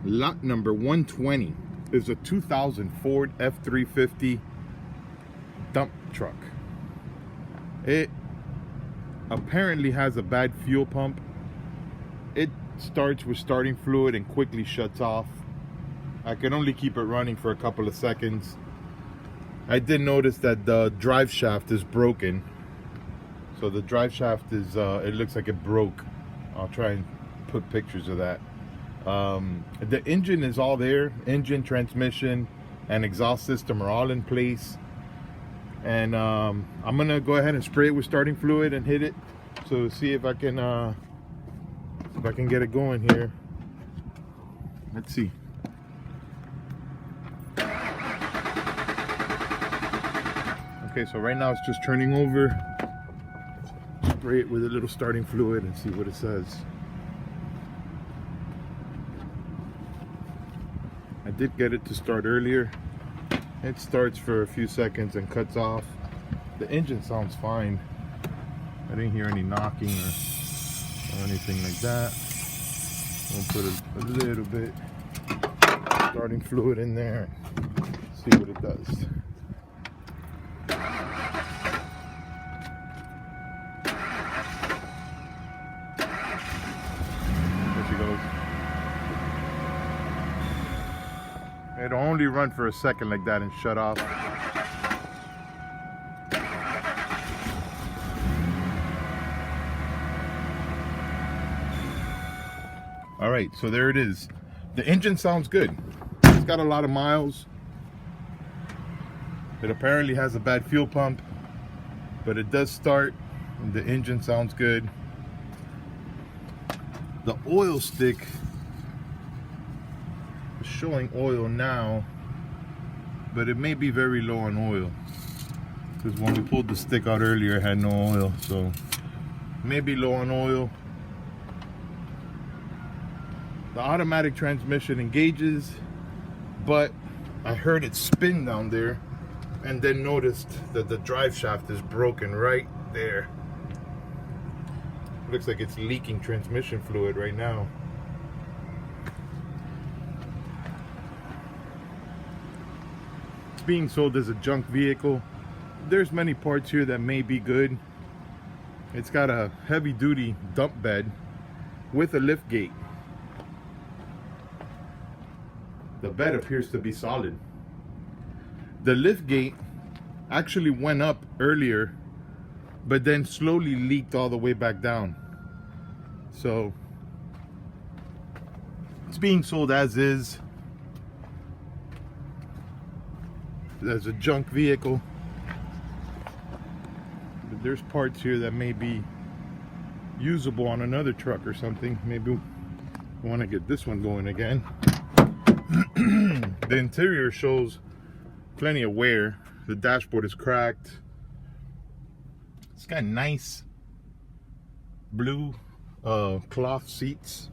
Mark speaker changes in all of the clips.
Speaker 1: Lot number 120 is a 2000 Ford F-350 dump truck. It apparently has a bad fuel pump. It starts with starting fluid and quickly shuts off. I can only keep it running for a couple of seconds. I did notice that the drive shaft is broken. So the drive shaft is, it looks like it broke. I'll try and put pictures of that. The engine is all there. Engine, transmission, and exhaust system are all in place. And I'm gonna go ahead and spray it with starting fluid and hit it. So see if I can get it going here. Let's see. Okay, so right now it's just turning over. Spray it with a little starting fluid and see what it says. I did get it to start earlier. It starts for a few seconds and cuts off. The engine sounds fine. I didn't hear any knocking or anything like that. We'll put a little bit starting fluid in there. See what it does. It'll only run for a second like that and shut off. All right, so there it is. The engine sounds good. It's got a lot of miles. It apparently has a bad fuel pump, but it does start and the engine sounds good. The oil stick showing oil now, but it may be very low on oil because when we pulled the stick out earlier it had no oil, so maybe low on oil. The automatic transmission engages, but I heard it spin down there and then noticed that the drive shaft is broken right there. Looks like it's leaking transmission fluid right now. Being sold as a junk vehicle. There's many parts here that may be good. It's got a heavy duty dump bed with a lift gate. The bed appears to be solid. The lift gate actually went up earlier, but then slowly leaked all the way back down. So it's being sold as is. As a junk vehicle, but there's parts here that may be usable on another truck or something. Maybe we want to get this one going again. The interior shows plenty of wear. The dashboard is cracked. It's got nice blue cloth seats.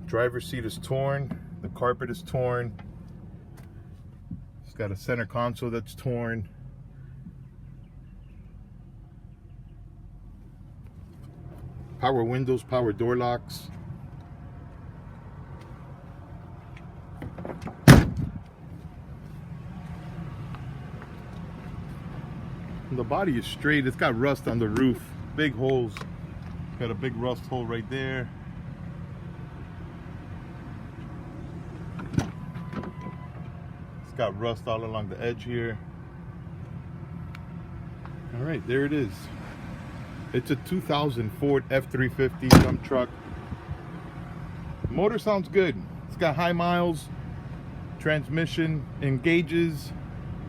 Speaker 1: Driver's seat is torn. The carpet is torn. Got a center console that's torn. Power windows, power door locks. The body is straight. It's got rust on the roof. Big holes. Got a big rust hole right there. Got rust all along the edge here. All right, there it is. It's a 2000 Ford F-350 dump truck. Motor sounds good. It's got high miles. Transmission engages.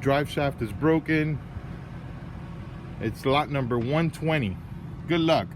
Speaker 1: Drive shaft is broken. It's lot number 120. Good luck.